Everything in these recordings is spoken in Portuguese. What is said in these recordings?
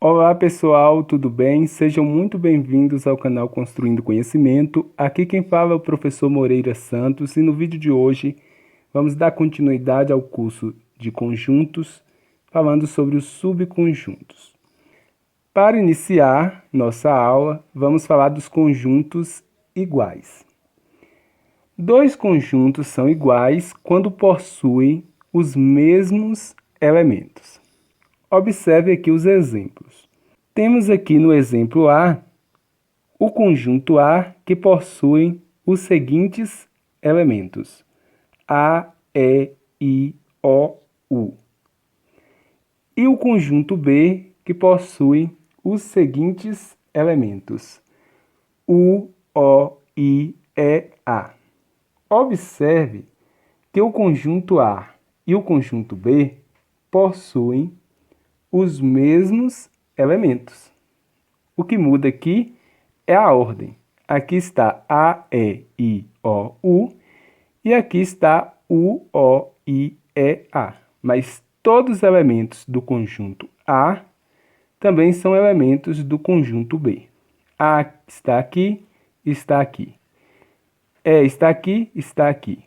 Olá pessoal, tudo bem? Sejam muito bem-vindos ao canal Construindo Conhecimento. Aqui quem fala é o professor Moreira Santos e no vídeo de hoje vamos dar continuidade ao curso de conjuntos, falando sobre os subconjuntos. Para iniciar nossa aula, vamos falar dos conjuntos iguais. Dois conjuntos são iguais quando possuem os mesmos elementos. Observe aqui os exemplos. Temos aqui no exemplo A, o conjunto A que possui os seguintes elementos: A, E, I, O, U. E o conjunto B que possui os seguintes elementos: U, O, I, E, A. Observe que o conjunto A e o conjunto B possuem os mesmos elementos. O que muda aqui é a ordem. Aqui está A, E, I, O, U e aqui está U, O, I, E, A. Mas todos os elementos do conjunto A também são elementos do conjunto B. A está aqui, está aqui. E está aqui, está aqui.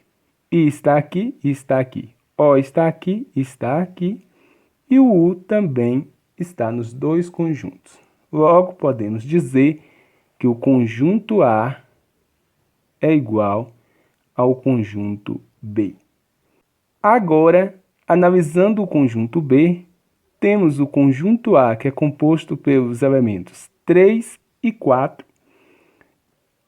I está aqui, está aqui. O está aqui, está aqui. E o U também está nos dois conjuntos. Logo, podemos dizer que o conjunto A é igual ao conjunto B. Agora, analisando o conjunto B, temos o conjunto A, que é composto pelos elementos 3 e 4,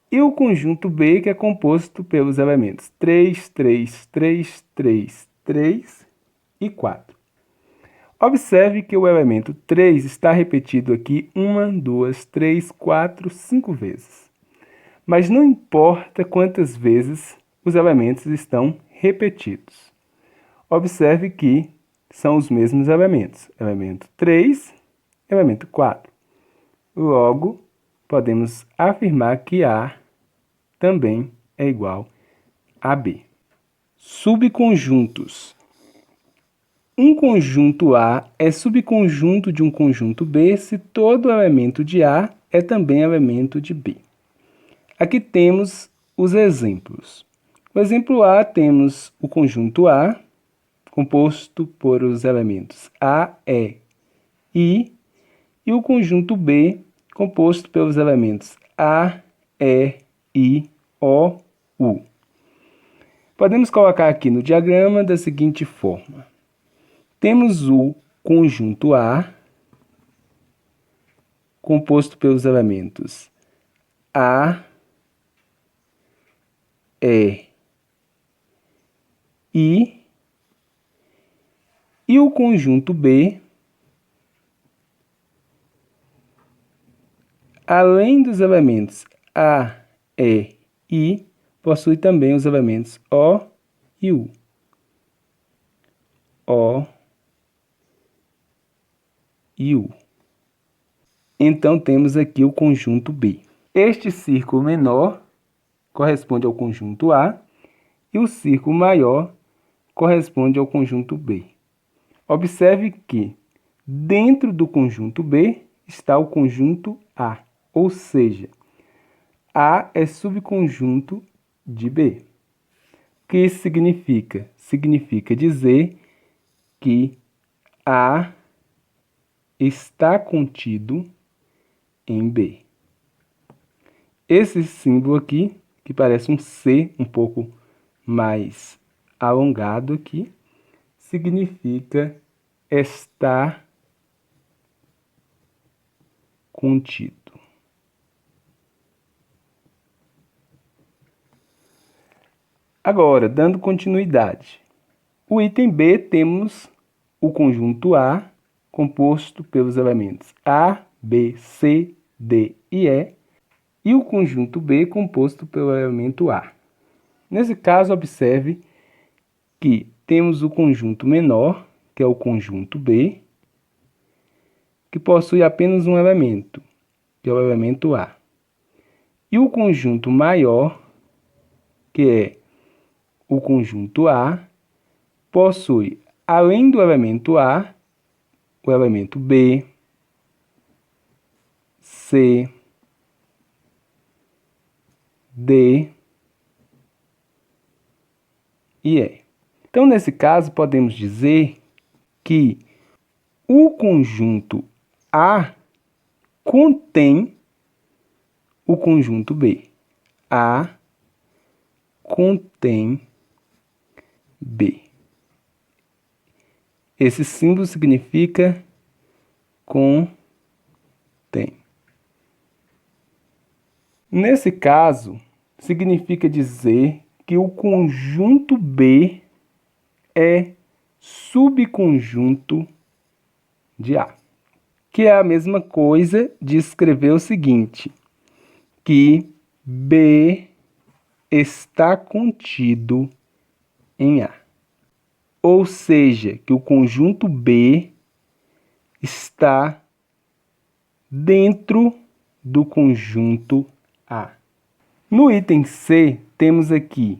e o conjunto B, que é composto pelos elementos 3, 3, 3, 3, 3 e 4. Observe que o elemento 3 está repetido aqui 1, 2, 3, 4, 5 vezes. Mas não importa quantas vezes os elementos estão repetidos. Observe que são os mesmos elementos. Elemento 3, elemento 4. Logo, podemos afirmar que A também é igual a B. Subconjuntos. Um conjunto A é subconjunto de um conjunto B se todo elemento de A é também elemento de B. Aqui temos os exemplos. No exemplo A, temos o conjunto A, composto por os elementos A, E, I, e o conjunto B, composto pelos elementos A, E, I, O, U. Podemos colocar aqui no diagrama da seguinte forma. Temos o conjunto A, composto pelos elementos A, E, I, e o conjunto B, além dos elementos A, E, I, possui também os elementos O e U. O e U. Então, temos aqui o conjunto B. Este círculo menor corresponde ao conjunto A e o círculo maior corresponde ao conjunto B. Observe que dentro do conjunto B está o conjunto A, ou seja, A é subconjunto de B. O que isso significa? Significa dizer que A está contido em B. Esse símbolo aqui, que parece um C um pouco mais alongado aqui, significa estar contido. Agora, dando continuidade. O item B, temos o conjunto A, composto pelos elementos A, B, C, D e E, e o conjunto B, composto pelo elemento A. Nesse caso, observe que temos o conjunto menor, que é o conjunto B, que possui apenas um elemento, que é o elemento A. E o conjunto maior, que é o conjunto A, possui, além do elemento A, o elemento B, C, D e E. Então, nesse caso, podemos dizer que o conjunto A contém o conjunto B. A contém B. Esse símbolo significa contém. Nesse caso, significa dizer que o conjunto B é subconjunto de A. Que é a mesma coisa de escrever o seguinte, que B está contido em A. Ou seja, que o conjunto B está dentro do conjunto A. No item C, temos aqui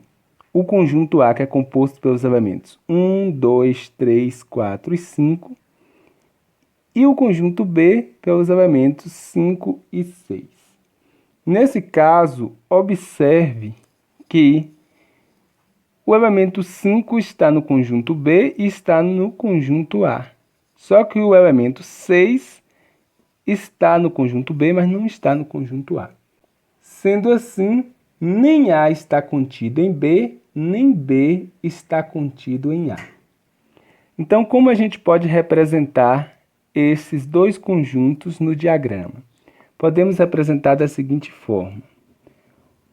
o conjunto A, que é composto pelos elementos 1, 2, 3, 4 e 5, e o conjunto B pelos elementos 5 e 6. Nesse caso, observe que o elemento 5 está no conjunto B e está no conjunto A. Só que o elemento 6 está no conjunto B, mas não está no conjunto A. Sendo assim, nem A está contido em B, nem B está contido em A. Então, como a gente pode representar esses dois conjuntos no diagrama? Podemos representar da seguinte forma.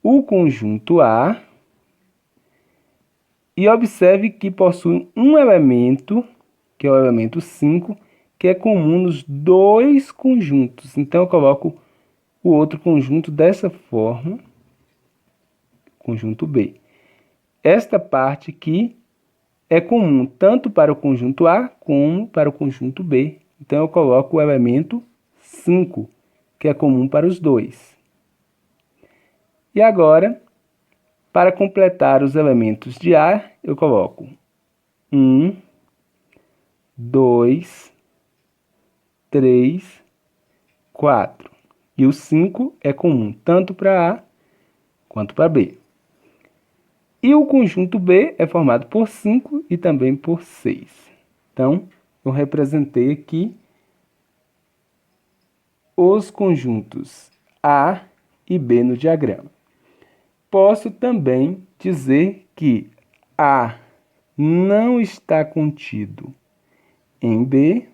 O conjunto A, e observe que possui um elemento, que é o elemento 5, que é comum nos dois conjuntos. Então, eu coloco o outro conjunto dessa forma, conjunto B. Esta parte aqui é comum tanto para o conjunto A como para o conjunto B. Então, eu coloco o elemento 5, que é comum para os dois. E agora, para completar os elementos de A, eu coloco 1, 2, 3, 4. E o 5 é comum tanto para A quanto para B. E o conjunto B é formado por 5 e também por 6. Então, eu representei aqui os conjuntos A e B no diagrama. Posso também dizer que A não está contido em B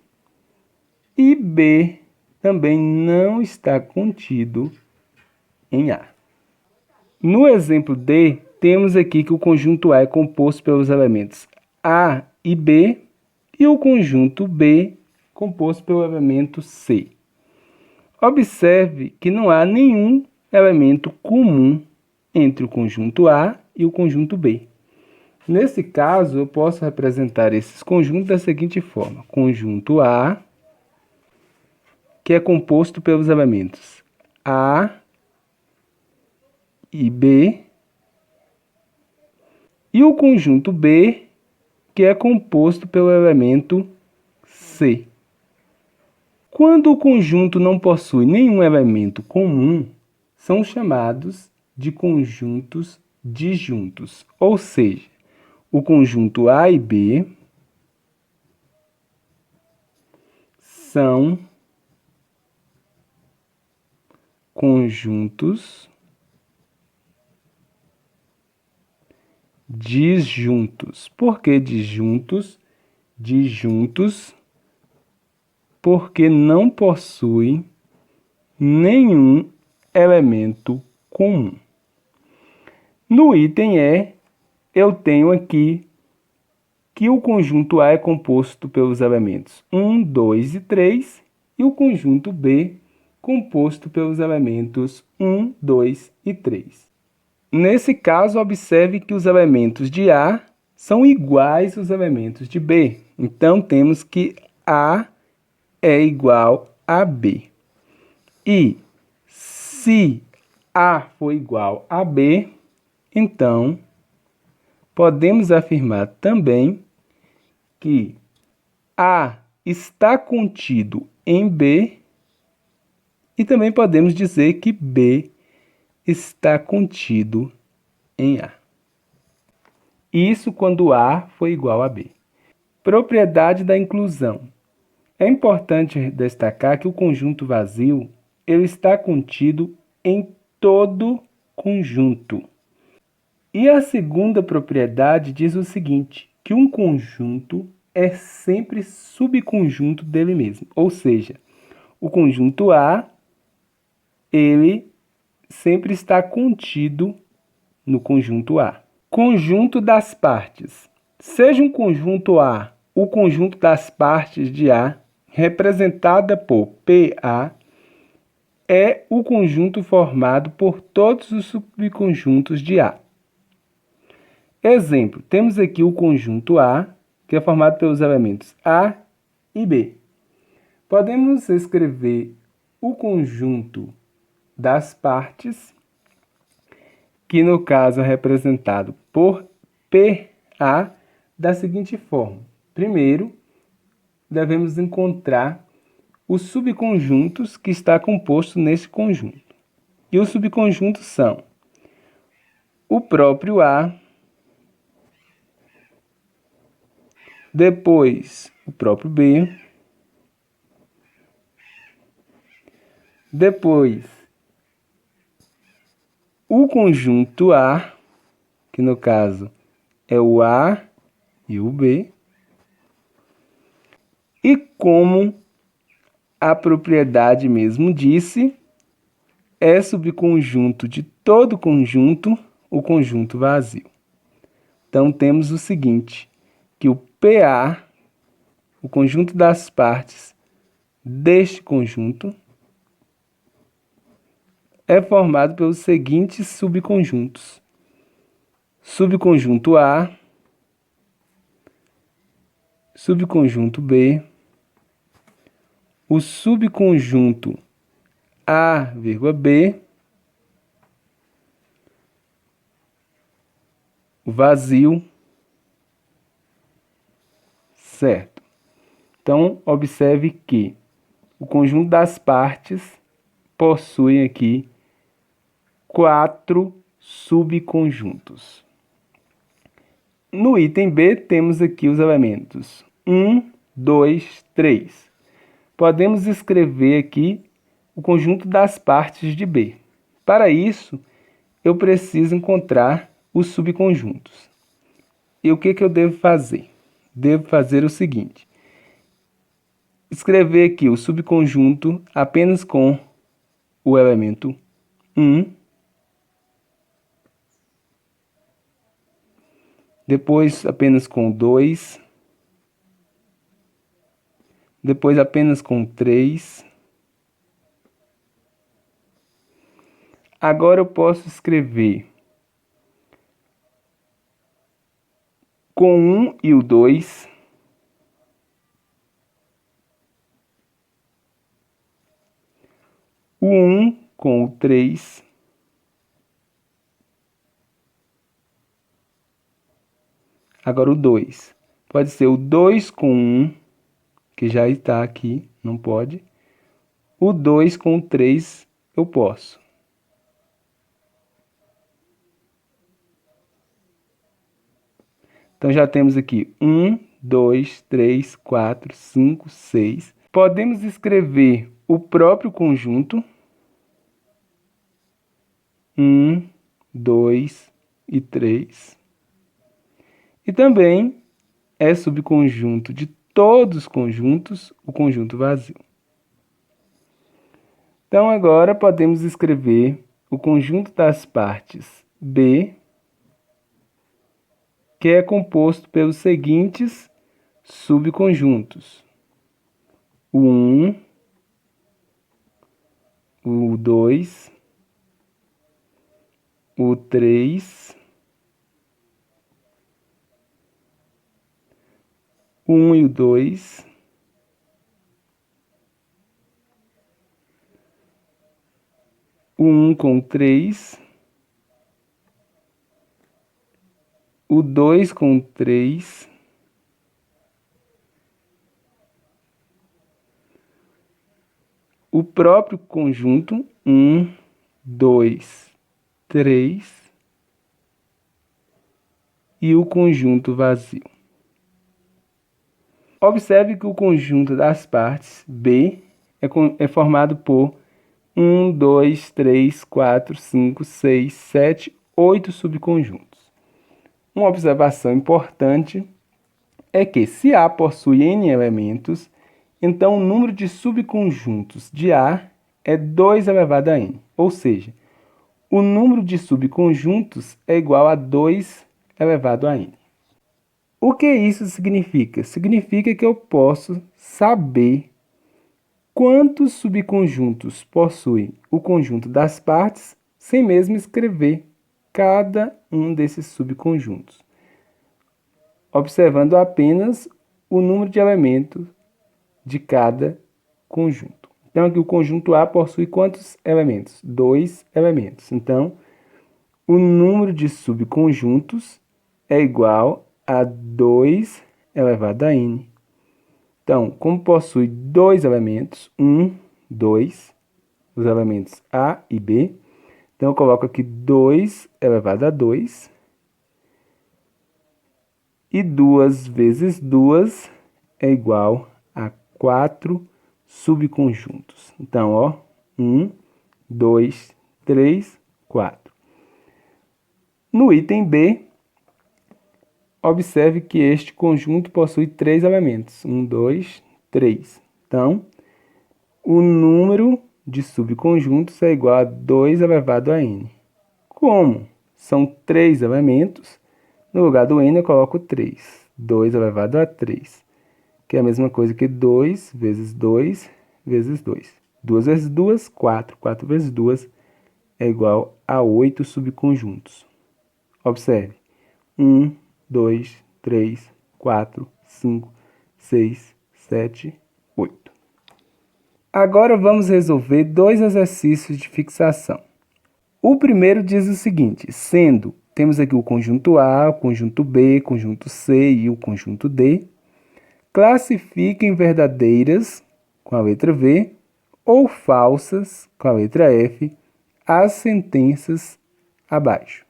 e B também não está contido em A. No exemplo D, temos aqui que o conjunto A é composto pelos elementos A e B e o conjunto B composto pelo elemento C. Observe que não há nenhum elemento comum entre o conjunto A e o conjunto B. Nesse caso, eu posso representar esses conjuntos da seguinte forma. Conjunto A, que é composto pelos elementos A e B, e o conjunto B, que é composto pelo elemento C. Quando o conjunto não possui nenhum elemento comum, são chamados de conjuntos disjuntos, ou seja, o conjunto A e B são conjuntos disjuntos. Por que disjuntos? Disjuntos porque não possuem nenhum elemento comum. No item E, eu tenho aqui que o conjunto A é composto pelos elementos 1, 2 e 3 e o conjunto B composto pelos elementos 1, 2 e 3. Nesse caso, observe que os elementos de A são iguais aos elementos de B. Então, temos que A é igual a B. E se A for igual a B, então podemos afirmar também que A está contido em B E também podemos dizer que B está contido em A. Isso quando A for igual a B. Propriedade da inclusão. É importante destacar que o conjunto vazio ele está contido em todo conjunto. E a segunda propriedade diz o seguinte, que um conjunto é sempre subconjunto dele mesmo. Ou seja, o conjunto A, ele sempre está contido no conjunto A. Conjunto das partes. Seja um conjunto A o conjunto das partes de A, representada por PA, é o conjunto formado por todos os subconjuntos de A. Exemplo, temos aqui o conjunto A, que é formado pelos elementos A e B. Podemos escrever o conjunto das partes, que no caso é representado por PA, da seguinte forma. Primeiro, devemos encontrar os subconjuntos que está composto nesse conjunto. E os subconjuntos são o próprio A, depois o próprio B, depois o conjunto A, que no caso é o A e o B, e como a propriedade mesmo disse, é subconjunto de todo conjunto o conjunto vazio. Então temos o seguinte, que o PA, o conjunto das partes deste conjunto, é formado pelos seguintes subconjuntos. Subconjunto A, subconjunto B, o subconjunto A, B, o vazio, certo? Então, observe que o conjunto das partes possui aqui 4 subconjuntos. No item B, temos aqui os elementos 1, 2, 3. Podemos escrever aqui o conjunto das partes de B. Para isso, eu preciso encontrar os subconjuntos. E o que eu devo fazer? Devo fazer o seguinte. Escrever aqui o subconjunto apenas com o elemento 1. Depois apenas com 2. Depois apenas com 3. Agora eu posso escrever com 1 e o 2. O 1 com o 3. Agora o 2. Pode ser o 2 com 1, que já está aqui, não pode. O 2 com o 3 eu posso. Então já temos aqui 1, 2, 3, 4, 5, 6. Podemos escrever o próprio conjunto. 1, 2 e 3. E também é subconjunto de todos os conjuntos, o conjunto vazio. Então agora podemos escrever o conjunto das partes B, que é composto pelos seguintes subconjuntos. O 1, o 2, o 3, o 1 e o 2, o 1 com 3, o 2 com 3, o próprio conjunto 1, 2, 3 e o conjunto vazio. Observe que o conjunto das partes B é formado por 1, 2, 3, 4, 5, 6, 7, 8 subconjuntos. Uma observação importante é que, se A possui N elementos, então o número de subconjuntos de A é 2 elevado a N, ou seja, o número de subconjuntos é igual a 2 elevado a N. O que isso significa? Significa que eu posso saber quantos subconjuntos possui o conjunto das partes sem mesmo escrever cada um desses subconjuntos, observando apenas o número de elementos de cada conjunto. Então, aqui o conjunto A possui quantos elementos? 2 elementos. Então, o número de subconjuntos é igual a 2 elevado a N. Então, como possui 2 elementos, 1, 2, os elementos A e B, então eu coloco aqui 2 elevado a 2, e 2 vezes 2 é igual a 4 subconjuntos. Então, ó, 1, 2, 3, 4. No item B, observe que este conjunto possui 3 elementos. 1, 2, 3. Então, o número de subconjuntos é igual a 2 elevado a N. Como são 3 elementos, no lugar do N eu coloco 3. 2 elevado a 3, que é a mesma coisa que 2 vezes 2 vezes 2. 2 vezes 2, 4. 4 vezes 2 é igual a 8 subconjuntos. Observe. 1, 2, 3, 4, 5, 6, 7, 8. Agora vamos resolver dois exercícios de fixação. O primeiro diz o seguinte: sendo, temos aqui o conjunto A, o conjunto B, o conjunto C e o conjunto D, classifiquem verdadeiras, com a letra V, ou falsas, com a letra F, as sentenças abaixo.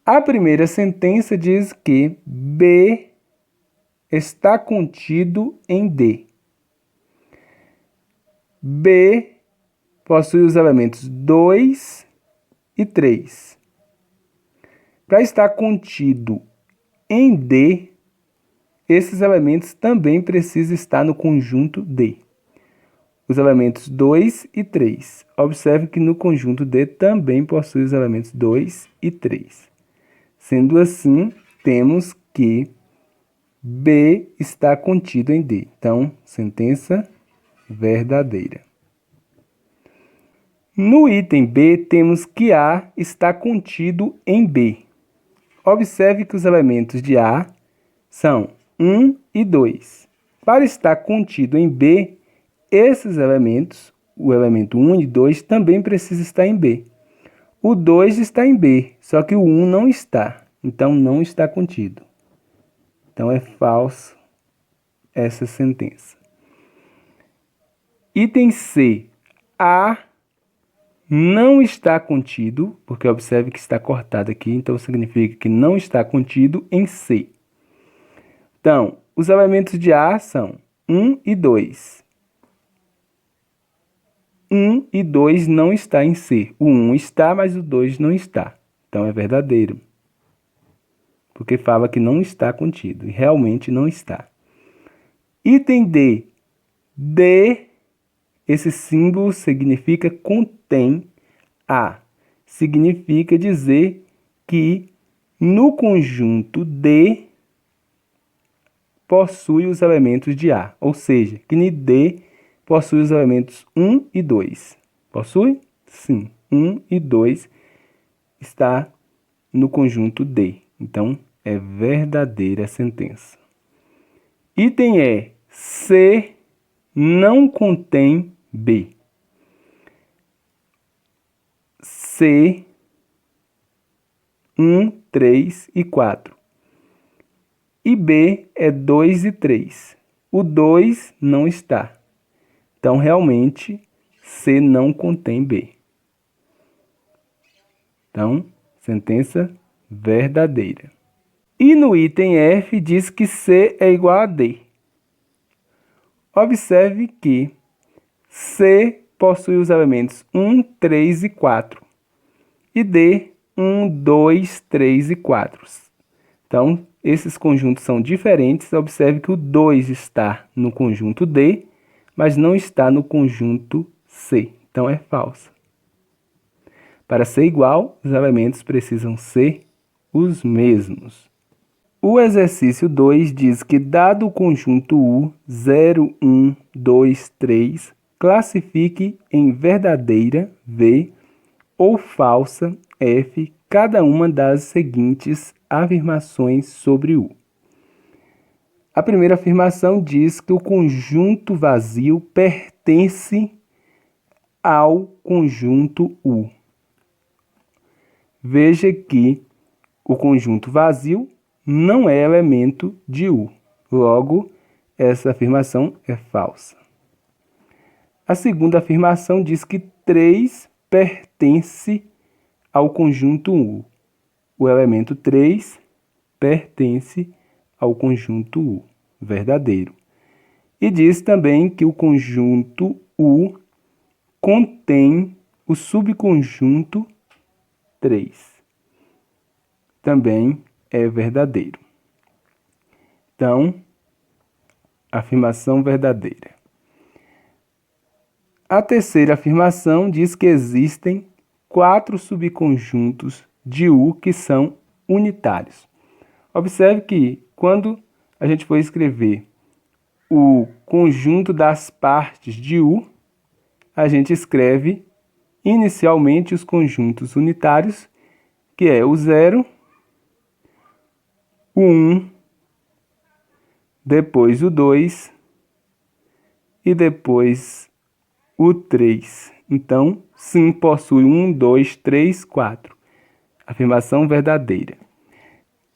A primeira sentença diz que B está contido em D. B possui os elementos 2 e 3. Para estar contido em D, esses elementos também precisam estar no conjunto D. Os elementos 2 e 3. Observe que no conjunto D também possui os elementos 2 e 3. Sendo assim, temos que B está contido em D. Então, sentença verdadeira. No item B, temos que A está contido em B. Observe que os elementos de A são 1 e 2. Para estar contido em B, esses elementos, o elemento 1 e 2, também precisam estar em B. O 2 está em B, só que o 1 não está. Então, não está contido. Então, é falso essa sentença. Item C. A não está contido, porque observe que está cortado aqui, então significa que não está contido em C. Então, os elementos de A são 1 e 2. 1 e 2 não está em C. O 1 está, mas o 2 não está. Então, é verdadeiro. Porque fala que não está contido. E realmente não está. Item D. D, esse símbolo significa contém A. Significa dizer que no conjunto D possui os elementos de A. Ou seja, que no D possui os elementos 1 e 2. Possui? Sim. 1 e 2 está no conjunto D. Então, é verdadeira a sentença. Item E. C não contém B. C, 1, 3 e 4. E B é 2 e 3. O 2 não está. Então, realmente, C não contém B. Então, sentença verdadeira. E no item F diz que C é igual a D. Observe que C possui os elementos 1, 3 e 4. E D, 1, 2, 3 e 4. Então, esses conjuntos são diferentes. Observe que o 2 está no conjunto D, mas não está no conjunto C. Então, é falsa. Para ser igual, os elementos precisam ser os mesmos. O exercício 2 diz que, dado o conjunto U, 0, 1, 2, 3, classifique em verdadeira, V, ou falsa, F, cada uma das seguintes afirmações sobre U. A primeira afirmação diz que o conjunto vazio pertence ao conjunto U. Veja que o conjunto vazio não é elemento de U. Logo, essa afirmação é falsa. A segunda afirmação diz que 3 pertence ao conjunto U. O elemento 3 pertence ao conjunto U, verdadeiro. E diz também que o conjunto U contém o subconjunto 3. Também é verdadeiro. Então, afirmação verdadeira. A terceira afirmação diz que existem 4 subconjuntos de U que são unitários. Observe que, quando a gente for escrever o conjunto das partes de U, a gente escreve inicialmente os conjuntos unitários, que é o 0, o 1, depois o 2 e depois o 3. Então, sim, possui 1, 2, 3, 4. Afirmação verdadeira.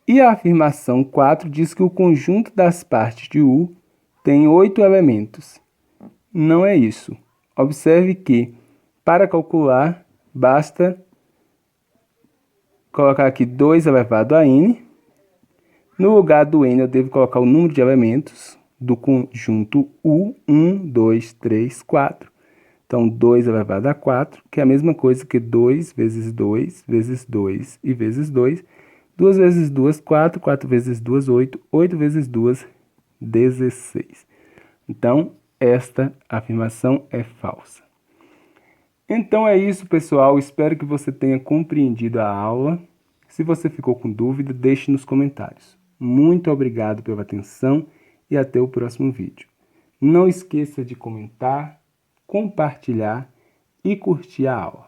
E a afirmação 4 diz que o conjunto das partes de U tem 8 elementos. Não é isso. Observe que, para calcular, basta colocar aqui 2 elevado a n. No lugar do n, eu devo colocar o número de elementos do conjunto U, 1, 2, 3, 4. Então, 2 elevado a 4, que é a mesma coisa que 2 vezes 2, vezes 2 e vezes 2. 2 vezes 2, 4. 4 vezes 2, 8. 8 vezes 2, 16. Então, esta afirmação é falsa. Então é isso, pessoal. Espero que você tenha compreendido a aula. Se você ficou com dúvida, deixe nos comentários. Muito obrigado pela atenção e até o próximo vídeo. Não esqueça de comentar, compartilhar e curtir a aula.